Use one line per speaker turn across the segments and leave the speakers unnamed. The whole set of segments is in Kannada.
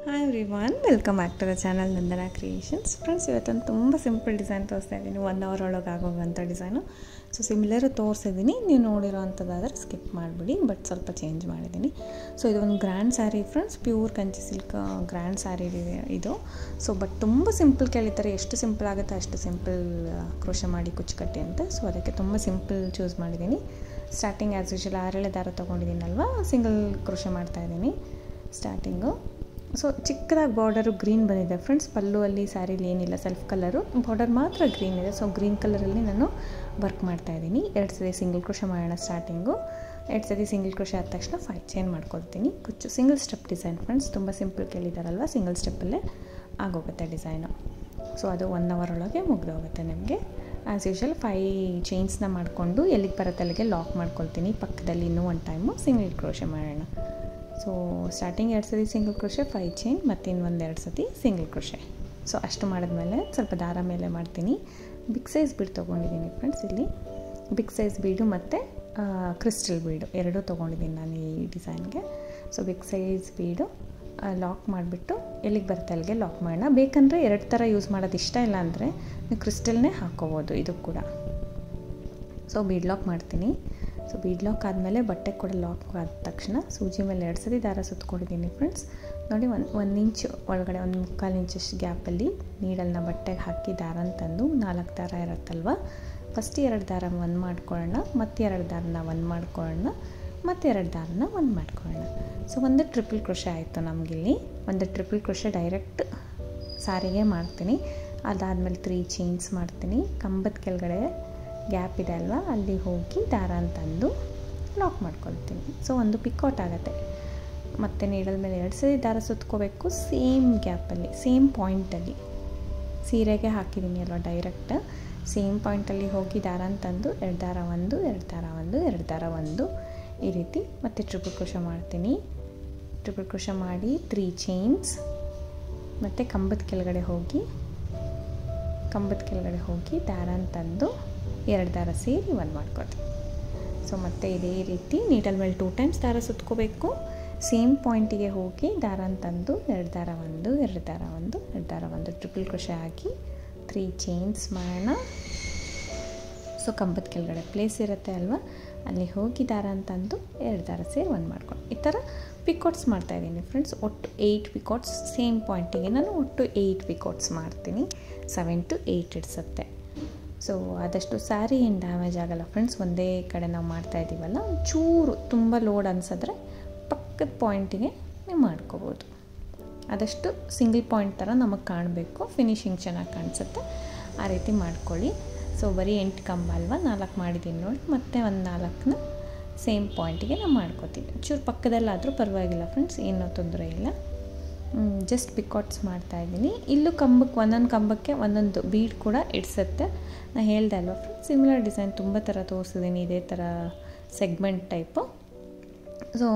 Hi everyone, welcome back to the channel Nandana creations. Friends, ಇವತ್ತೊಂದು ತುಂಬ ಸಿಂಪಲ್ ಡಿಸೈನ್ ತೋರಿಸ್ತಾ ಇದ್ದೀನಿ. 1 ಅವರ್ ಒಳಗೆ ಆಗೋವಂಥ ಡಿಸೈನು. ಸೊ ಸಿಮಿಲರು ತೋರಿಸಿದ್ದೀನಿ, ನೀವು ನೋಡಿರೋ ಅಂಥದ್ದಾದರೆ ಸ್ಕಿಪ್ ಮಾಡಿಬಿಡಿ, ಬಟ್ ಸ್ವಲ್ಪ ಚೇಂಜ್ ಮಾಡಿದ್ದೀನಿ. ಸೊ ಇದು ಒಂದು grand sari friends, pure Kanchi silk grand sari ಇದು. ಸೊ ಬಟ್ ತುಂಬ ಸಿಂಪಲ್ ಕೇಳಿದ್ದಾರೆ, ಎಷ್ಟು ಸಿಂಪಲ್ ಆಗುತ್ತೆ ಅಷ್ಟು ಸಿಂಪಲ್ ಕ್ರೋಶ ಮಾಡಿ ಕುಚ್ಚುಕಟ್ಟಿ ಅಂತ. ಸೊ ಅದಕ್ಕೆ ತುಂಬ ಸಿಂಪಲ್ ಚೂಸ್ ಮಾಡಿದ್ದೀನಿ. ಸ್ಟಾರ್ಟಿಂಗ್ ಆ್ಯಸ್ ಯೂಶುವಲ್ 6 ದಾರ ತೊಗೊಂಡಿದ್ದೀನಲ್ವ, ಸಿಂಗಲ್ ಕ್ರೋಶ ಮಾಡ್ತಾಯಿದ್ದೀನಿ ಸ್ಟಾರ್ಟಿಂಗು. ಸೊ ಚಿಕ್ಕದಾಗಿ ಬಾರ್ಡರು ಗ್ರೀನ್ ಬಂದಿದೆ ಫ್ರೆಂಡ್ಸ್. ಪಲ್ಲುವಲ್ಲಿ ಸ್ಯಾರಿಲಿ ಏನಿಲ್ಲ, ಸೆಲ್ಫ್ ಕಲರು, ಬಾರ್ಡರ್ ಮಾತ್ರ ಗ್ರೀನ್ ಇದೆ. ಸೊ ಗ್ರೀನ್ ಕಲರಲ್ಲಿ ನಾನು ವರ್ಕ್ ಮಾಡ್ತಾಯಿದ್ದೀನಿ. 2 ಸತಿ ಸಿಂಗಲ್ ಕ್ರೋಶ ಮಾಡೋಣ ಸ್ಟಾರ್ಟಿಂಗು. 2 ಸತಿ ಸಿಂಗಲ್ ಕ್ರೋಶ ಆದ ತಕ್ಷಣ 5 ಚೈನ್ ಮಾಡ್ಕೊಳ್ತೀನಿ. ಕುಚ್ಚು ಸಿಂಗಲ್ ಸ್ಟೆಪ್ ಡಿಸೈನ್ ಫ್ರೆಂಡ್ಸ್, ತುಂಬ ಸಿಂಪಲ್ ಕೇಳಿದಾರಲ್ವ, ಸಿಂಗಲ್ ಸ್ಟೆಪ್ಪಲ್ಲೇ ಆಗೋಗುತ್ತೆ ಡಿಸೈನು. ಸೊ ಅದು 1 ಅವರ್ ಒಳಗೆ ಮುಗಿದೋಗುತ್ತೆ ನಿಮಗೆ. ಆ್ಯಸ್ ಯೂಶುವಲ್ 5 ಚೈನ್ಸ್ನ ಮಾಡಿಕೊಂಡು ಎಲ್ಲಿಗೆ ಬರುತ್ತೆ ಅಲ್ಲಿಗೆ ಲಾಕ್ ಮಾಡ್ಕೊಳ್ತೀನಿ. ಪಕ್ಕದಲ್ಲಿ ಇನ್ನೂ 1 ಟೈಮು ಸಿಂಗಲ್ ಕ್ರೋಶ ಮಾಡೋಣ. ಸೊ ಸ್ಟಾರ್ಟಿಂಗ್ 2 ಸತಿ ಸಿಂಗಲ್ ಕ್ರೋಶೆ, 5 ಚೈನ್, ಮತ್ತು ಇನ್ನೊಂದು 2 ಸತಿ ಸಿಂಗಲ್ ಕ್ರೋಶೆ. ಸೊ ಅಷ್ಟು ಮಾಡಿದ್ಮೇಲೆ ಸ್ವಲ್ಪ ದಾರ ಮೇಲೆ ಮಾಡ್ತೀನಿ. ಬಿಗ್ ಸೈಜ್ ಬೀಡ್ ತೊಗೊಂಡಿದ್ದೀನಿ ಫ್ರೆಂಡ್ಸ್. ಇಲ್ಲಿ ಬಿಗ್ ಸೈಜ್ ಬೀಡು ಮತ್ತು ಕ್ರಿಸ್ಟಲ್ ಬೀಡು ಎರಡೂ ತೊಗೊಂಡಿದ್ದೀನಿ ನಾನು ಈ ಡಿಸೈನ್ಗೆ. ಸೊ ಬಿಗ್ ಸೈಜ್ ಬೀಡು ಲಾಕ್ ಮಾಡಿಬಿಟ್ಟು ಎಲ್ಲಿಗೆ ಬರುತ್ತೆ ಅಲ್ಲಿಗೆ ಲಾಕ್ ಮಾಡೋಣ. ಬೇಕಂದರೆ 2 ಥರ ಯೂಸ್ ಮಾಡೋದು ಇಷ್ಟ ಇಲ್ಲ ಅಂದರೆ ನೀವು ಕ್ರಿಸ್ಟಲ್ನೇ ಹಾಕ್ಕೋಬೋದು ಇದು ಕೂಡ. ಸೊ ಬೀಡ್ ಲಾಕ್ ಮಾಡ್ತೀನಿ. ಸೊ ಬೀಡ್ ಲಾಕ್ ಆದಮೇಲೆ ಬಟ್ಟೆ ಕೂಡ ಲಾಕ್ ಆದ ತಕ್ಷಣ ಸೂಜಿ ಮೇಲೆ 2 ಸತಿ ದಾರ ಸುತ್ಕೊಂಡಿದ್ದೀನಿ ಫ್ರೆಂಡ್ಸ್. ನೋಡಿ, 1 ಇಂಚ್ ಒಳಗಡೆ 1/4 ಇಂಚಷ್ಟು ಗ್ಯಾಪಲ್ಲಿ ನೀಡಲ್ನ ಬಟ್ಟೆಗೆ ಹಾಕಿ ದಾರನ ತಂದು 4 ದಾರ ಇರುತ್ತಲ್ವ, ಫಸ್ಟ್ 2 ದಾರ 1 ಮಾಡ್ಕೊಳ್ಳೋಣ, ಮತ್ತು 2 ದಾರನ 1 ಮಾಡ್ಕೊಳ್ಳೋಣ, ಮತ್ತು 2 ದಾರನ 1 ಮಾಡ್ಕೊಳ್ಳೋಣ. ಸೊ ಒಂದು ಟ್ರಿಪಲ್ ಕ್ರೋಶೆ ಆಯಿತು ನಮಗಿಲ್ಲಿ. ಒಂದು ಟ್ರಿಪಲ್ ಕ್ರೋಶೆ ಡೈರೆಕ್ಟ್ ಸಾರಿಗೆ ಮಾಡ್ತೀನಿ. ಅದಾದಮೇಲೆ 3 ಚೈನ್ಸ್ ಮಾಡ್ತೀನಿ. ಕಂಬದ ಕೆಳಗಡೆ ಗ್ಯಾಪ್ ಇದೆ ಅಲ್ವಾ, ಅಲ್ಲಿ ಹೋಗಿ ದಾರ ಅಂತಂದು ಲಾಕ್ ಮಾಡ್ಕೊಳ್ತೀನಿ. ಸೊ ಒಂದು ಪಿಕೌಟ್ ಆಗುತ್ತೆ. ಮತ್ತು ನೀಡಲ್ ಮೇಲೆ 2 ಸತಿ ದಾರ ಸುತ್ಕೋಬೇಕು, ಸೇಮ್ ಗ್ಯಾಪಲ್ಲಿ, ಸೇಮ್ ಪಾಯಿಂಟಲ್ಲಿ. ಸೀರೆಗೆ ಹಾಕಿದ್ದೀನಿ ಅಲ್ವಾ, ಡೈರೆಕ್ಟ್ ಸೇಮ್ ಪಾಯಿಂಟಲ್ಲಿ ಹೋಗಿ ದಾರ ಅಂತಂದು 2 ದಾರ 1, 2 ದಾರ 1, 2 ದಾರ 1 ಈ ರೀತಿ. ಮತ್ತು ಟ್ರಿಪಲ್ ಕ್ರೋಶ ಮಾಡ್ತೀನಿ. ಟ್ರಿಪಲ್ ಕ್ರೋಶ ಮಾಡಿ 3 ಚೈನ್ಸ್, ಮತ್ತು ಕಂಬದ ಕೆಳಗಡೆ ಹೋಗಿ ದಾರ ಅಂತಂದು 2 ದಾರ ಸೇರಿ 1 ಮಾಡ್ಕೊಳ್ತೀನಿ. ಸೊ ಮತ್ತೆ ಇದೇ ರೀತಿ ನೀಡಲ್ ಮೇಲೆ 2 ಟೈಮ್ಸ್ ದಾರ ಸುತ್ಕೋಬೇಕು. ಸೇಮ್ ಪಾಯಿಂಟಿಗೆ ಹೋಗಿ ದಾರ ಅಂತಂದು 2 ದಾರ 1, 2 ದಾರ 1, 2 ದಾರ 1 ಟ್ರಿಪಲ್ ಕ್ರೋಶೆ ಹಾಕಿ 3 ಚೈನ್ಸ್ ಮಾಡೋಣ. ಸೊ ಕಂಬದ ಕೆಳಗಡೆ ಪ್ಲೇಸ್ ಇರುತ್ತೆ ಅಲ್ವಾ, ಅಲ್ಲಿ ಹೋಗಿ ದಾರ ಅಂತಂದು 2 ದಾರ ಸೇರಿ 1 ಮಾಡ್ಕೊಂಡು ಈ ಥರ ಪಿಕೋಟ್ಸ್ ಮಾಡ್ತಾಯಿದ್ದೀನಿ ಫ್ರೆಂಡ್ಸ್. ಒಟ್ಟು 8 ಪಿಕೋಟ್ಸ್ ಸೇಮ್ ಪಾಯಿಂಟಿಗೆ ನಾನು ಒಟ್ಟು 8 ಪಿಕೋಟ್ಸ್ ಮಾಡ್ತೀನಿ. 7 to 8 ಇಡ್ಸುತ್ತೆ. ಸೊ ಆದಷ್ಟು ಸ್ಯಾರಿ ಏನು ಡ್ಯಾಮೇಜ್ ಆಗೋಲ್ಲ ಫ್ರೆಂಡ್ಸ್. ಒಂದೇ ಕಡೆ ನಾವು ಮಾಡ್ತಾಯಿದ್ದೀವಲ್ಲ, ಚೂರು ತುಂಬ ಲೋಡ್ ಅನಿಸಿದ್ರೆ ಪಕ್ಕದ ಪಾಯಿಂಟಿಗೆ ನೀವು ಮಾಡ್ಕೋಬೋದು. ಆದಷ್ಟು ಸಿಂಗಲ್ ಪಾಯಿಂಟ್ ಥರ ನಮಗೆ ಕಾಣಬೇಕು, ಫಿನಿಶಿಂಗ್ ಚೆನ್ನಾಗಿ ಕಾಣಿಸುತ್ತೆ, ಆ ರೀತಿ ಮಾಡ್ಕೊಳ್ಳಿ. ಸೊ ಬರೀ 8 ಕಂಬ ಅಲ್ವಾ, 4 ಮಾಡಿದ್ದೀನಿ ನೋಡಿ, ಮತ್ತು ಒಂದು 4ನ ಸೇಮ್ ಪಾಯಿಂಟಿಗೆ ನಾನು ಮಾಡ್ಕೋತೀನಿ. ಚೂರು ಪಕ್ಕದಲ್ಲಾದರೂ ಪರವಾಗಿಲ್ಲ ಫ್ರೆಂಡ್ಸ್, ಏನೂ ತೊಂದರೆ ಇಲ್ಲ. ಜಸ್ಟ್ ಪಿಕಾಟ್ಸ್ ಮಾಡ್ತಾಯಿದ್ದೀನಿ. ಇಲ್ಲೂ ಕಂಬಕ್ಕೆ ಒಂದೊಂದು ಕಂಬಕ್ಕೆ ಒಂದೊಂದು ಬೀಡ್ ಕೂಡ ಇಡ್ಸುತ್ತೆ. ನಾನು ಹೇಳ್ದೆ ಅಲ್ವಾ ಫ್ರೆಂಡ್ಸ್, ಸಿಮಿಲರ್ ಡಿಸೈನ್ ತುಂಬ ಥರ ತೋರಿಸಿದ್ದೀನಿ, ಇದೇ ಥರ ಸೆಗ್ಮೆಂಟ್ ಟೈಪು. ಸೊ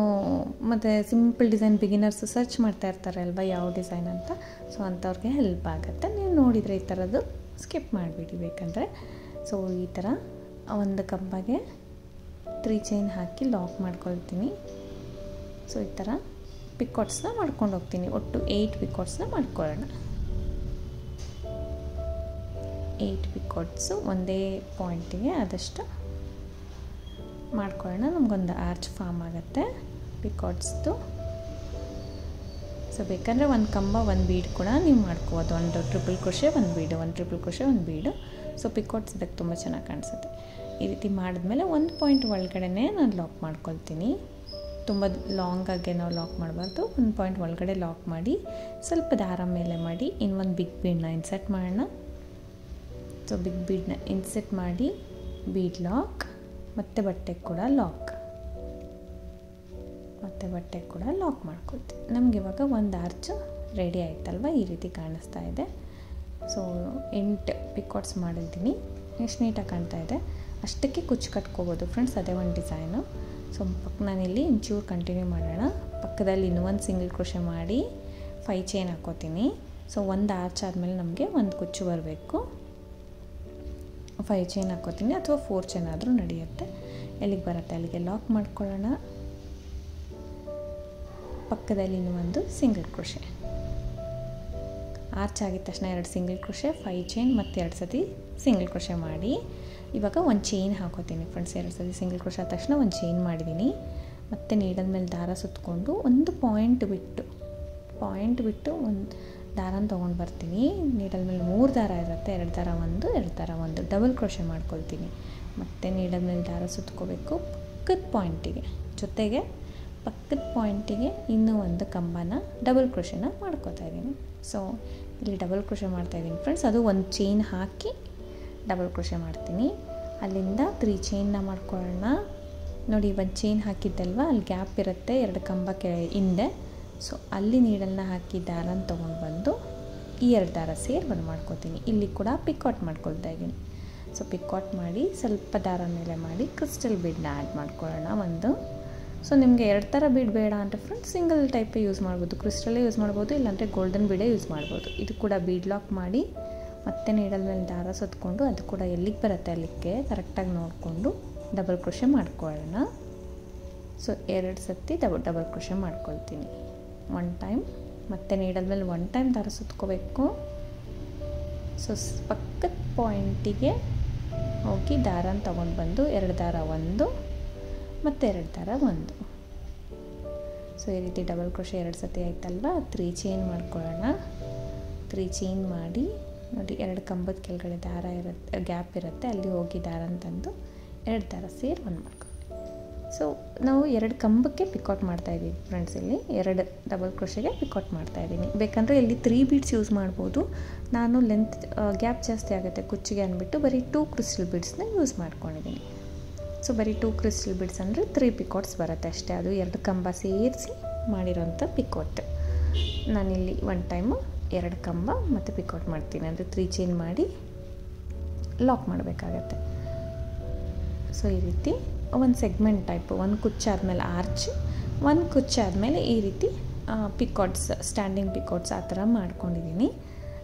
ಮತ್ತು ಸಿಂಪಲ್ ಡಿಸೈನ್ ಬಿಗಿನರ್ಸ್ ಸರ್ಚ್ ಮಾಡ್ತಾ ಇರ್ತಾರೆ ಅಲ್ವಾ ಯಾವ ಡಿಸೈನ್ ಅಂತ. ಸೊ ಅಂಥವ್ರಿಗೆ ಹೆಲ್ಪ್ ಆಗುತ್ತೆ. ನೀವು ನೋಡಿದರೆ ಈ ಥರದ್ದು ಸ್ಕಿಪ್ ಮಾಡಿಬಿಡಿ ಬೇಕಂದರೆ. ಸೊ ಈ ಥರ ಒಂದು ಕಂಬಗೆ 3 ಚೈನ್ ಹಾಕಿ ಲಾಕ್ ಮಾಡ್ಕೊಳ್ತೀನಿ. ಸೊ ಈ ಥರ ಪಿಕಾಟ್ಸ್ನ ಮಾಡ್ಕೊಂಡು ಹೋಗ್ತೀನಿ. ಒಟ್ಟು 8 ಪಿಕಾಟ್ಸ್ನ ಮಾಡ್ಕೊಳ್ಳೋಣ. 8 ಪಿಕಾಟ್ಸು ಒಂದೇ ಪಾಯಿಂಟಿಗೆ ಆದಷ್ಟು ಮಾಡ್ಕೊಳ್ಳೋಣ. ನಮಗೊಂದು ಆರ್ಚ್ ಫಾರ್ಮ್ ಆಗುತ್ತೆ ಪಿಕಾಟ್ಸ್ದು. ಸೊ ಬೇಕಂದರೆ 1 ಕಂಬ 1 ಬೀಡ್ ಕೂಡ ನೀವು ಮಾಡ್ಕೋಬೋದು. 1 ಟ್ರಿಪಲ್ ಕ್ರೋಶೆ 1 ಬೀಡು, 1 ಟ್ರಿಪಲ್ ಕ್ರೋಶೆ 1 ಬೀಡು. ಸೊ ಪಿಕಾಟ್ಸ್ ಇದಕ್ಕೆ ತುಂಬ ಚೆನ್ನಾಗಿ ಕಾಣಿಸುತ್ತೆ. ಈ ರೀತಿ ಮಾಡಿದ್ಮೇಲೆ 1 ಪಾಯಿಂಟ್ ಒಳಗಡೆ ನಾನು ಲಾಕ್ ಮಾಡ್ಕೊಳ್ತೀನಿ. ತುಂಬ ಲಾಂಗಾಗಿ ನಾವು ಲಾಕ್ ಮಾಡಬಾರ್ದು. 1 ಪಾಯಿಂಟ್ ಒಳಗಡೆ ಲಾಕ್ ಮಾಡಿ ಸ್ವಲ್ಪ ದಾರ ಮೇಲೆ ಮಾಡಿ ಇನ್ನೊಂದು ಬಿಗ್ ಬೀಡನ್ನ ಇನ್ಸೆಟ್ ಮಾಡೋಣ. ಸೊ ಬಿಗ್ ಬೀಡನ್ನ ಇನ್ಸೆಟ್ ಮಾಡಿ ಬೀಡ್ ಲಾಕ್, ಮತ್ತು ಬಟ್ಟೆ ಕೂಡ ಲಾಕ್ ಮಾಡ್ಕೊಳ್ತೀವಿ. ನಮ್ಗೆ ಇವಾಗ ಒಂದು ಆರ್ಚ್ ರೆಡಿ ಆಯ್ತಲ್ವ, ಈ ರೀತಿ ಕಾಣಿಸ್ತಾ ಇದೆ. ಸೊ 8 ಪಿಕಾಟ್ಸ್ ಮಾಡಿದ್ದೀನಿ. ಎಷ್ಟು ನೀಟಾಗಿ ಕಾಣ್ತಾ ಇದೆ. ಅಷ್ಟಕ್ಕೆ ಕುಚ್ಚು ಕಟ್ಕೋಬೋದು ಫ್ರೆಂಡ್ಸ್, ಅದೇ ಒಂದು ಡಿಸೈನು. ಸೊ ನಾನಿಲ್ಲಿ ಒಂಚೂರು ಕಂಟಿನ್ಯೂ ಮಾಡೋಣ. ಪಕ್ಕದಲ್ಲಿ ಇನ್ನೊಂದು ಸಿಂಗಲ್ ಕ್ರೋಶೆ ಮಾಡಿ 5 ಚೈನ್ ಹಾಕ್ಕೋತೀನಿ. ಸೊ ಒಂದು ಆರ್ಚ್ ಆದಮೇಲೆ ನಮಗೆ ಒಂದು ಕುಚ್ಚು ಬರಬೇಕು. 5 ಚೈನ್ ಹಾಕ್ಕೋತೀನಿ, ಅಥವಾ 4 ಚೈನ್ ಆದರೂ ನಡೆಯುತ್ತೆ. ಎಲ್ಲಿಗೆ ಬರುತ್ತೆ ಅಲ್ಲಿಗೆ ಲಾಕ್ ಮಾಡ್ಕೊಳ್ಳೋಣ. ಪಕ್ಕದಲ್ಲಿ ಇನ್ನೂ ಒಂದು ಸಿಂಗಲ್ ಕ್ರೋಶೆ. ಆರ್ಚ್ ಆಗಿದ ತಕ್ಷಣ 2 ಸಿಂಗಲ್ ಕ್ರೋಶೆ, 5 ಚೈನ್ ಮತ್ತು 2 ಸತಿ ಸಿಂಗಲ್ ಕ್ರೋಶೆ ಮಾಡಿ ಇವಾಗ ಒಂದು ಚೈನ್ ಹಾಕೋತೀನಿ ಫ್ರೆಂಡ್ಸ್. 2 ಸತಿ ಸಿಂಗಲ್ ಕ್ರೋಶೆ ಆದ ತಕ್ಷಣ ಒಂದು ಚೈನ್ ಮಾಡಿದ್ದೀನಿ. ಮತ್ತು ನೀಡಲ್ ಮೇಲೆ ದಾರ ಸುತ್ತಕೊಂಡು ಒಂದು ಪಾಯಿಂಟ್ ಬಿಟ್ಟು ಒಂದು ದಾರನ ತೊಗೊಂಡು ಬರ್ತೀನಿ. ನೀಡಲ್ ಮೇಲೆ 3 ದಾರ ಇರುತ್ತೆ, 2 ದಾರ 1, 2 ದಾರ 1 ಡಬಲ್ ಕ್ರೋಶೆ ಮಾಡ್ಕೊಳ್ತೀನಿ. ಮತ್ತು ನೀಡಲ್ ಮೇಲೆ ದಾರ ಸುತ್ಕೋಬೇಕು ಪಕ್ಕದ ಪಾಯಿಂಟಿಗೆ, ಜೊತೆಗೆ ಪಕ್ಕದ ಪಾಯಿಂಟಿಗೆ ಇನ್ನೂ ಒಂದು ಕಂಬನ ಡಬಲ್ ಕ್ರೋಶೆನ ಮಾಡ್ಕೋತಾ ಇದ್ದೀನಿ. ಸೊ ಇಲ್ಲಿ ಡಬಲ್ ಕ್ರೋಶೆ ಮಾಡ್ತಾಯಿದ್ದೀನಿ ಫ್ರೆಂಡ್ಸ್. ಅದು ಒಂದು ಚೈನ್ ಹಾಕಿ ಡಬಲ್ ಕ್ರೋಶೆ ಮಾಡ್ತೀನಿ. ಅಲ್ಲಿಂದ 3 ಚೈನ್ನ ಮಾಡ್ಕೊಳ್ಳೋಣ. ನೋಡಿ, ಒಂದು ಚೈನ್ ಹಾಕಿದ್ದಲ್ವ, ಅಲ್ಲಿ ಗ್ಯಾಪ್ ಇರುತ್ತೆ 2 ಕಂಬಕ್ಕೆ ಹಿಂದೆ. ಸೊ ಅಲ್ಲಿ ನೀಡಲ್ನ ಹಾಕಿ ದಾರನ ತೊಗೊಂಡು ಬಂದು ಈ 2 ದಾರ ಸೇರಿ ಬಂದು ಮಾಡ್ಕೋತೀನಿ. ಇಲ್ಲಿ ಕೂಡ ಪಿಕಾಟ್ ಮಾಡ್ಕೊಳ್ತಾ ಇದ್ದೀನಿ. ಸೊ ಪಿಕಾಟ್ ಮಾಡಿ ಸ್ವಲ್ಪ ದಾರ ಮೇಲೆ ಮಾಡಿ ಕ್ರಿಸ್ಟಲ್ ಬೀಡನ್ನ ಆ್ಯಡ್ ಮಾಡ್ಕೊಳ್ಳೋಣ ಒಂದು. ಸೊ ನಿಮಗೆ 2 ಥರ ಬೀಡ್ ಬೇಡ ಅಂದರೆ ಫ್ರೆಂಡ್ಸ್ ಸಿಂಗಲ್ ಟೈಪೇ ಯೂಸ್ ಮಾಡ್ಬೋದು, ಕ್ರಿಸ್ಟಲ್ಲೇ ಯೂಸ್ ಮಾಡ್ಬೋದು, ಇಲ್ಲಾಂದರೆ ಗೋಲ್ಡನ್ ಬೀಡೇ ಯೂಸ್ ಮಾಡ್ಬೋದು. ಇದು ಕೂಡ ಬೀಡ್ ಲಾಕ್ ಮಾಡಿ ಮತ್ತೆ ನೀಡಲ್ ಮೇಲೆ ದಾರ ಸುತ್ತಕೊಂಡು ಅದು ಕೂಡ ಎಲ್ಲಿಗೆ ಬರುತ್ತೆ ಅಲ್ಲಿಗೆ ಕರೆಕ್ಟಾಗಿ ನೋಡಿಕೊಂಡು ಡಬಲ್ ಕ್ರೋಶೆ ಮಾಡ್ಕೊಳ್ಳೋಣ. ಸೊ 2 ಸತಿ ಡಬಲ್ ಕ್ರೋಶೆ ಮಾಡ್ಕೊಳ್ತೀನಿ. 1 ಟೈಮ್ ಮತ್ತು ನೀಡಲ್ ಮೇಲೆ 1 ಟೈಮ್ ದಾರ ಸುತ್ಕೋಬೇಕು. ಸೊ ಪಕ್ಕದ ಪಾಯಿಂಟಿಗೆ ಹೋಗಿ ದಾರನ ತೊಗೊಂಡು ಬಂದು 2 ದಾರ 1 ಮತ್ತು 2 ದಾರ 1. ಸೊ ಈ ರೀತಿ ಡಬಲ್ ಕ್ರೋಶೆ 2 ಸತಿ ಆಯ್ತಲ್ವ, 3 ಚೈನ್ ಮಾಡ್ಕೊಳ್ಳೋಣ. 3 ಚೈನ್ ಮಾಡಿ ನೋಡಿ, 2 ಕಂಬದ ಕೆಳಗಡೆ ದಾರ ಇರುತ್ತೆ, ಗ್ಯಾಪ್ ಇರುತ್ತೆ, ಅಲ್ಲಿ ಹೋಗಿ ದಾರನ ತಂದು 2 ದಾರ ಸೇರಿ ಒಂದು ಮಾಡ್ಕೊಳ್ಳಿ. ಸೊ ನಾವು 2 ಕಂಬಕ್ಕೆ ಪಿಕಾಟ್ ಮಾಡ್ತಾಯಿದ್ದೀವಿ ಫ್ರೆಂಡ್ಸ್. ಇಲ್ಲಿ 2 ಡಬಲ್ ಕ್ರೋಶೆಗೆ ಪಿಕಾಟ್ ಮಾಡ್ತಾಯಿದ್ದೀನಿ. ಬೇಕಂದರೆ ಇಲ್ಲಿ 3 ಬೀಡ್ಸ್ ಯೂಸ್ ಮಾಡ್ಬೋದು. ನಾನು ಲೆಂತ್ ಗ್ಯಾಪ್ ಜಾಸ್ತಿ ಆಗುತ್ತೆ ಕುಚ್ಚಿಗೆ ಅಂದ್ಬಿಟ್ಟು ಬರೀ 2 ಕ್ರಿಸ್ಟಲ್ ಬೀಡ್ಸ್ನ ಯೂಸ್ ಮಾಡ್ಕೊಂಡಿದ್ದೀನಿ. ಸೊ ಬರೀ 2 ಕ್ರಿಸ್ಟಲ್ ಬೀಡ್ಸ್ ಅಂದರೆ 3 ಪಿಕಾಟ್ಸ್ ಬರುತ್ತೆ ಅಷ್ಟೇ. ಅದು 2 ಕಂಬ ಸೇರಿಸಿ ಮಾಡಿರೋಂಥ ಪಿಕಾಟ್. ನಾನಿಲ್ಲಿ 1 ಟೈಮು 2 ಕಂಬ ಮತ್ತು ಪಿಕಾಟ್ ಮಾಡ್ತೀನಿ, ಅಂದರೆ 3 ಚೈನ್ ಮಾಡಿ ಲಾಕ್ ಮಾಡಬೇಕಾಗತ್ತೆ. ಸೊ ಈ ರೀತಿ ಒಂದು ಸೆಗ್ಮೆಂಟ್ ಟೈಪು, ಒಂದು ಕುಚ್ಚಾದ್ಮೇಲೆ ಆರ್ಚ್, ಒಂದು ಕುಚ್ಚಾದ್ಮೇಲೆ ಈ ರೀತಿ ಪಿಕಾಟ್ಸ್, ಸ್ಟ್ಯಾಂಡಿಂಗ್ ಪಿಕಾಟ್ಸ್ ಆ ಥರ ಮಾಡ್ಕೊಂಡಿದ್ದೀನಿ.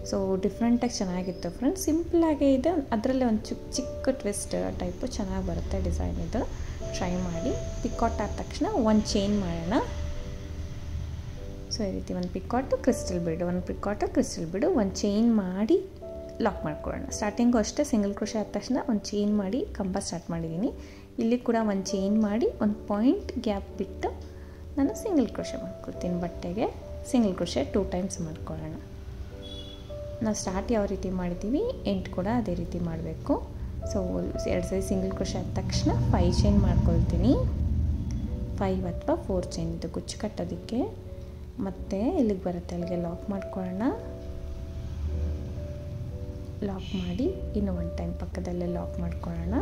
ಸೊ ಡಿಫ್ರೆಂಟಾಗಿ ಚೆನ್ನಾಗಿತ್ತು ಫ್ರೆಂಡ್ಸ್. ಸಿಂಪಲ್ಲಾಗೇ ಇದೆ, ಅದರಲ್ಲೇ ಒಂದು ಚಿಕ್ಕ ಟ್ವಿಸ್ಟ್ ಟೈಪು ಚೆನ್ನಾಗಿ ಬರುತ್ತೆ ಡಿಸೈನ್. ಇದು ಟ್ರೈ ಮಾಡಿ. ಪಿಕಾಟ್ ಆದ ತಕ್ಷಣ ಒಂದು ಚೈನ್ ಮಾಡೋಣ. ಸೊ ಈ ರೀತಿ ಒಂದು ಪಿಕಾಟು ಕ್ರಿಸ್ಟಲ್ ಬೀಡು, ಒಂದು ಪಿಕಾಟು ಕ್ರಿಸ್ಟಲ್ ಬೀಡು, ಒಂದು ಚೈನ್ ಮಾಡಿ ಲಾಕ್ ಮಾಡ್ಕೊಳ್ಳೋಣ. ಸ್ಟಾರ್ಟಿಂಗು ಅಷ್ಟೇ ಸಿಂಗಲ್ ಕ್ರೋಶೆ ಆದ ತಕ್ಷಣ ಒಂದು ಚೈನ್ ಮಾಡಿ ಕಂಬ ಸ್ಟಾರ್ಟ್ ಮಾಡಿದ್ದೀನಿ. ಇಲ್ಲಿ ಕೂಡ ಒಂದು ಚೈನ್ ಮಾಡಿ ಒಂದು ಪಾಯಿಂಟ್ ಗ್ಯಾಪ್ ಬಿಟ್ಟು ನಾನು ಸಿಂಗಲ್ ಕ್ರೋಶೆ ಮಾಡ್ಕೊಳ್ತೀನಿ. ಬಟ್ಟೆಗೆ ಸಿಂಗಲ್ ಕ್ರೋಶೆ 2 ಟೈಮ್ಸ್ ಮಾಡ್ಕೊಳ್ಳೋಣ. ನಾವು ಸ್ಟಾರ್ಟ್ ಯಾವ ರೀತಿ ಮಾಡಿದ್ದೀವಿ ಎಂಡ್ ಕೂಡ ಅದೇ ರೀತಿ ಮಾಡಬೇಕು. ಸೊ 2 ಸರಿ ಸಿಂಗಲ್ ಕ್ರೋಶೆ ಆದ ತಕ್ಷಣ 5 ಚೈನ್ ಮಾಡ್ಕೊಳ್ತೀನಿ. 5 ಅಥವಾ 4 ಚೈನ್ ಇದು ಕುಚ್ಚು ಕಟ್ಟೋದಕ್ಕೆ. ಮತ್ತು ಎಲ್ಲಿಗೆ ಬರುತ್ತೆ ಅಲ್ಲಿಗೆ ಲಾಕ್ ಮಾಡ್ಕೊಳ್ಳೋಣ. ಲಾಕ್ ಮಾಡಿ ಇನ್ನೂ 1 ಟೈಮ್ ಪಕ್ಕದಲ್ಲೇ ಲಾಕ್ ಮಾಡ್ಕೊಳ್ಳೋಣ.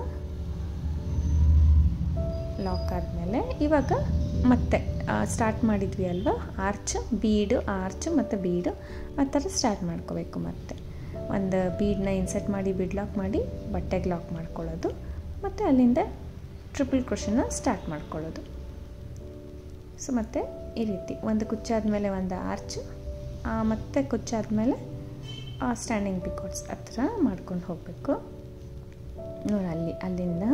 ಲಾಕ್ ಆದಮೇಲೆ ಇವಾಗ ಮತ್ತೆ ಸ್ಟಾರ್ಟ್ ಮಾಡಿದ್ವಿ ಅಲ್ವಾ, ಆರ್ಚ್ ಮತ್ತು ಬೀಡು ಆ ಥರ ಸ್ಟಾರ್ಟ್ ಮಾಡ್ಕೋಬೇಕು. ಮತ್ತು ಒಂದು ಬೀಡನ್ನ ಇನ್ಸರ್ಟ್ ಮಾಡಿ ಬೀಡ್ ಲಾಕ್ ಮಾಡಿ ಬಟ್ಟೆಗೆ ಲಾಕ್ ಮಾಡ್ಕೊಳ್ಳೋದು, ಮತ್ತು ಅಲ್ಲಿಂದ ಟ್ರಿಪಲ್ ಕ್ರೋಶೆನ ಸ್ಟಾರ್ಟ್ ಮಾಡ್ಕೊಳ್ಳೋದು. ಸೊ ಮತ್ತು ಈ ರೀತಿ ಒಂದು ಕುಚ್ಚಾದ್ಮೇಲೆ ಒಂದು ಆರ್ಚ್, ಮತ್ತು ಕುಚ್ಚಾದ್ಮೇಲೆ ಸ್ಟ್ಯಾಂಡಿಂಗ್ ಪಿಕಾಟ್ಸ್ ಆ ಥರ ಮಾಡ್ಕೊಂಡು ಹೋಗಬೇಕು. ನೋಡಿ, ಅಲ್ಲಿಂದ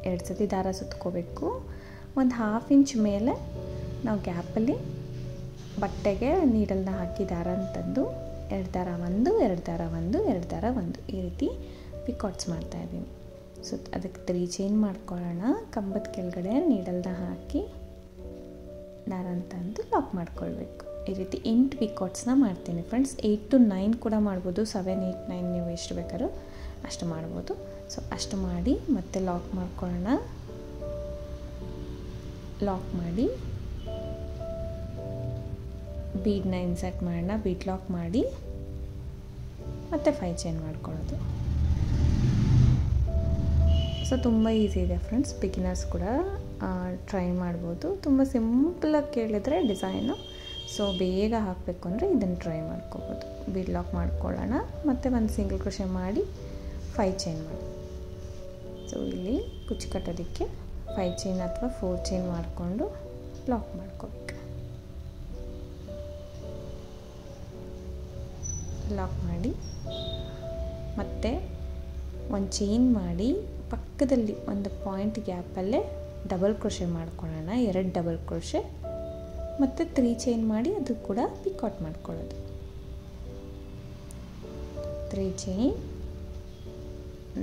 2 ಸತಿ ದಾರ ಸುತ್ಕೋಬೇಕು. ಒಂದು 1/2 ಇಂಚ್ ಮೇಲೆ ನಾವು ಗ್ಯಾಪಲ್ಲಿ ಬಟ್ಟೆಗೆ ನೀಡಲ್ನ ಹಾಕಿ ದಾರ ಅಂತಂದು 2 ದಾರ 1, 2 ದಾರ 1, 2 ದಾರ 1 ಈ ರೀತಿ ಪಿಕಾಟ್ಸ್ ಮಾಡ್ತಾಯಿದ್ದೀನಿ. ಸೊ ಅದಕ್ಕೆ 3 ಚೈನ್ ಮಾಡ್ಕೊಳ್ಳೋಣ. ಕಂಬದ ಕೆಳಗಡೆ ನೀಡಲ್ನ ಹಾಕಿ ದಾರ ಅಂತಂದು ಲಾಕ್ ಮಾಡ್ಕೊಳ್ಬೇಕು. ಈ ರೀತಿ 8 ಪಿಕಾಟ್ಸ್ನ ಮಾಡ್ತೀನಿ ಫ್ರೆಂಡ್ಸ್. 8 to 9 ಕೂಡ ಮಾಡ್ಬೋದು, 7, 8, 9 ನೀವು ಎಷ್ಟು ಬೇಕಾದ್ರೂ ಅಷ್ಟು ಮಾಡ್ಬೋದು. ಸೊ ಅಷ್ಟು ಮಾಡಿ ಮತ್ತೆ ಲಾಕ್ ಮಾಡ್ಕೊಳ್ಳೋಣ. ಲಾಕ್ ಮಾಡಿ ಬೀಡನ್ನ ಇನ್ಸರ್ಟ್ ಮಾಡೋಣ, ಬೀಡ್ ಲಾಕ್ ಮಾಡಿ ಮತ್ತು 5 ಚೈನ್ ಮಾಡ್ಕೊಳ್ಳೋದು. ಸೊ ತುಂಬ ಈಸಿ ಇದೆ ಫ್ರೆಂಡ್ಸ್, ಬಿಗಿನರ್ಸ್ ಕೂಡ ಟ್ರೈ ಮಾಡ್ಬೋದು. ತುಂಬ ಸಿಂಪಲಾಗಿ ಕೇಳಿದರೆ ಡಿಸೈನು, ಸೊ ಬೇಗ ಹಾಕಬೇಕು ಅಂದರೆ ಇದನ್ನು ಟ್ರೈ ಮಾಡ್ಕೋಬೋದು. ಬೀಡ್ ಲಾಕ್ ಮಾಡ್ಕೊಳ್ಳೋಣ, ಮತ್ತು ಒಂದು ಸಿಂಗಲ್ ಕ್ರೋಶೆ ಮಾಡಿ 5 ಚೈನ್ ಮಾಡಿ. ಸೊ ಇಲ್ಲಿ ಕುಚ್ಚು ಕಟ್ಟೋದಕ್ಕೆ 5 ಚೈನ್ ಅಥವಾ 4 ಚೈನ್ ಮಾಡಿಕೊಂಡು ಲಾಕ್ ಮಾಡ್ಕೋಬೇಕು. ಲಾಕ್ ಮಾಡಿ ಮತ್ತು ಒಂದು ಚೈನ್ ಮಾಡಿ ಪಕ್ಕದಲ್ಲಿ ಒಂದು ಪಾಯಿಂಟ್ ಗ್ಯಾಪಲ್ಲೇ ಡಬಲ್ ಕ್ರೋಶೆ ಮಾಡ್ಕೊಳ್ಳೋಣ. 2 ಡಬಲ್ ಕ್ರೋಶೆ ಮತ್ತು 3 ಚೈನ್ ಮಾಡಿ ಅದು ಕೂಡ ಪಿಕಾಟ್ ಮಾಡ್ಕೊಳ್ಳೋದು. 3 ಚೈನ್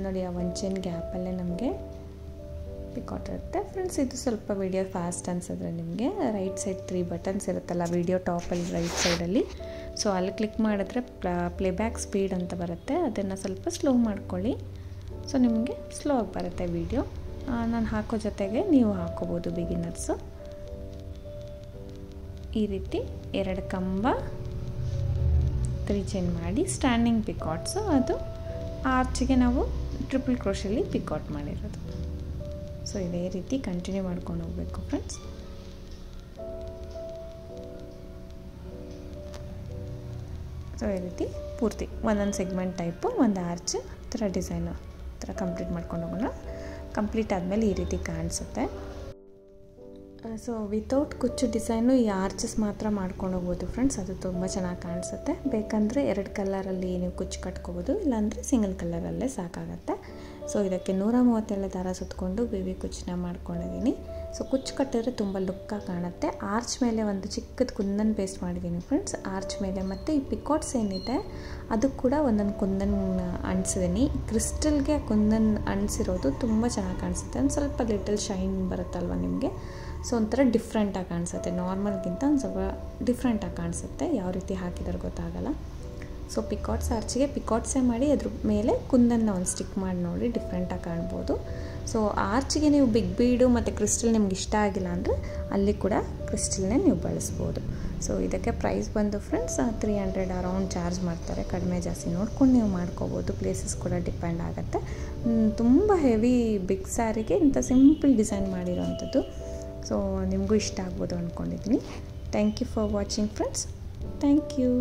ನೋಡಿ. ಆ 1 ಚೈನ್ ಗ್ಯಾಪಲ್ಲೇ ನಮಗೆ ಪಿಕಾಟ್ ಇರುತ್ತೆ ಫ್ರೆಂಡ್ಸ್. ಇದು ಸ್ವಲ್ಪ ವಿಡಿಯೋ ಫಾಸ್ಟ್ ಅನಿಸಿದ್ರೆ ನಿಮಗೆ ರೈಟ್ ಸೈಡ್ 3 ಬಟನ್ಸ್ ಇರುತ್ತಲ್ಲ ವಿಡಿಯೋ ಟಾಪಲ್ಲಿ ರೈಟ್ ಸೈಡಲ್ಲಿ, ಸೊ ಅಲ್ಲಿ ಕ್ಲಿಕ್ ಮಾಡಿದ್ರೆ ಪ್ಲೇಬ್ಯಾಕ್ ಸ್ಪೀಡ್ ಅಂತ ಬರುತ್ತೆ, ಅದನ್ನು ಸ್ವಲ್ಪ ಸ್ಲೋ ಮಾಡ್ಕೊಳ್ಳಿ. ಸೊ ನಿಮಗೆ ಸ್ಲೋ ಆಗಿ ಬರುತ್ತೆ ವಿಡಿಯೋ. ನಾನು ಹಾಕೋ ಜೊತೆಗೆ ನೀವು ಹಾಕೋಬೋದು ಬಿಗಿನರ್ಸು. ಈ ರೀತಿ 2 ಕಂಬ 3 ಚೈನ್ ಮಾಡಿ ಸ್ಟ್ಯಾಂಡಿಂಗ್ ಪಿಕಾಟ್ಸು, ಅದು ಆರ್ಚಿಗೆ ನಾವು ಟ್ರಿಪಲ್ ಕ್ರೋಶಲ್ಲಿ ಪಿಕಾಟ್ ಮಾಡಿರೋದು. ಸೊ ಇದೇ ರೀತಿ ಕಂಟಿನ್ಯೂ ಮಾಡ್ಕೊಂಡು ಹೋಗಬೇಕು ಫ್ರೆಂಡ್ಸ್. ಸೊ ಈ ರೀತಿ ಪೂರ್ತಿ ಒಂದೊಂದು ಸೆಗ್ಮೆಂಟ್ ಟೈಪು ಒಂದು ಆರ್ಚ್ ಥರ ಡಿಸೈನು ಥರ ಕಂಪ್ಲೀಟ್ ಮಾಡ್ಕೊಂಡು ಹೋಗೋಣ. ಕಂಪ್ಲೀಟ್ ಆದಮೇಲೆ ಈ ರೀತಿ ಕಾಣಿಸುತ್ತೆ. ಸೊ ವಿತೌಟ್ ಕುಚ್ಚು ಡಿಸೈನು ಈ ಆರ್ಚಸ್ ಮಾತ್ರ ಮಾಡ್ಕೊಂಡು ಹೋಗ್ಬೋದು ಫ್ರೆಂಡ್ಸ್, ಅದು ತುಂಬ ಚೆನ್ನಾಗಿ ಕಾಣಿಸುತ್ತೆ. ಬೇಕಂದರೆ 2 ಕಲರಲ್ಲಿ ನೀವು ಕುಚ್ಚು ಕಟ್ಕೋಬೋದು, ಇಲ್ಲಾಂದರೆ ಸಿಂಗಲ್ ಕಲರಲ್ಲೇ ಸಾಕಾಗತ್ತೆ. ಸೊ ಇದಕ್ಕೆ 137 ದಾರ ಸುತ್ತಕೊಂಡು ಬೇಬಿ ಕುಚ್ಚನ್ನ ಮಾಡ್ಕೊಂಡಿದ್ದೀನಿ. ಸೊ ಕುಚ್ಚು ಕಟ್ಟಿದ್ರೆ ತುಂಬ ಲುಕ್ಕಾಗಿ ಕಾಣುತ್ತೆ. ಆರ್ಚ್ ಮೇಲೆ ಒಂದು ಚಿಕ್ಕದ ಕುಂದನ್ ಪೇಸ್ಟ್ ಮಾಡಿದ್ದೀನಿ ಫ್ರೆಂಡ್ಸ್, ಆರ್ಚ್ ಮೇಲೆ. ಮತ್ತು ಈ ಪಿಕಾಟ್ಸ್ ಏನಿದೆ ಅದು ಕೂಡ ಒಂದೊಂದು ಕುಂದನ್ ಅಂಟಿಸಿದ್ದೀನಿ. ಕ್ರಿಸ್ಟಲ್ಗೆ ಕುಂದನ್ ಅಂಟಿಸಿರೋದು ತುಂಬ ಚೆನ್ನಾಗಿ ಕಾಣಿಸುತ್ತೆ. ಒಂದು ಸ್ವಲ್ಪ ಲಿಟಲ್ ಶೈನ್ ಬರುತ್ತಲ್ವ ನಿಮಗೆ, ಸೊ ಒಂಥರ ಡಿಫ್ರೆಂಟಾಗಿ ಕಾಣಿಸುತ್ತೆ. ನಾರ್ಮಲ್ಗಿಂತ ಒಂದು ಸ್ವಲ್ಪ ಡಿಫ್ರೆಂಟಾಗಿ ಕಾಣಿಸುತ್ತೆ, ಯಾವ ರೀತಿ ಹಾಕಿದ್ರೆ ಗೊತ್ತಾಗಲ್ಲ. ಸೊ ಪಿಕಾಟ್ಸ್ ಆರ್ಚಿಗೆ ಪಿಕಾಟ್ಸೇ ಮಾಡಿ ಅದ್ರ ಮೇಲೆ ಕುಂದನ್ನ ಒಂದು ಸ್ಟಿಕ್ ಮಾಡಿ ನೋಡಿ, ಡಿಫ್ರೆಂಟಾಗಿ ಕಾಣ್ಬೋದು. ಸೊ ಆರ್ಚಿಗೆ ನೀವು ಬಿಗ್ ಬೀಡು ಮತ್ತು ಕ್ರಿಸ್ಟಲ್ ನಿಮ್ಗೆ ಇಷ್ಟ ಆಗಿಲ್ಲ ಅಂದರೆ ಅಲ್ಲಿ ಕೂಡ ಕ್ರಿಸ್ಟಲ್ನೇ ನೀವು ಬಳಸ್ಬೋದು. ಸೊ ಇದಕ್ಕೆ ಪ್ರೈಸ್ ಬಂದು ಫ್ರೆಂಡ್ಸ್ 300 ಅರೌಂಡ್ ಚಾರ್ಜ್ ಮಾಡ್ತಾರೆ. ಕಡಿಮೆ ಜಾಸ್ತಿ ನೋಡ್ಕೊಂಡು ನೀವು ಮಾಡ್ಕೋಬೋದು, ಪ್ಲೇಸಸ್ ಕೂಡ ಡಿಪೆಂಡ್ ಆಗುತ್ತೆ. ತುಂಬ ಹೆವಿ ಬಿಗ್ ಸ್ಯಾರಿಗೆ ಇಂಥ ಸಿಂಪಲ್ ಡಿಸೈನ್ ಮಾಡಿರೋವಂಥದ್ದು. ಸೊ ನಿಮಗೂ ಇಷ್ಟ ಆಗ್ಬೋದು ಅಂದ್ಕೊಂಡಿದ್ದೀನಿ. Thank you for watching friends. Thank you.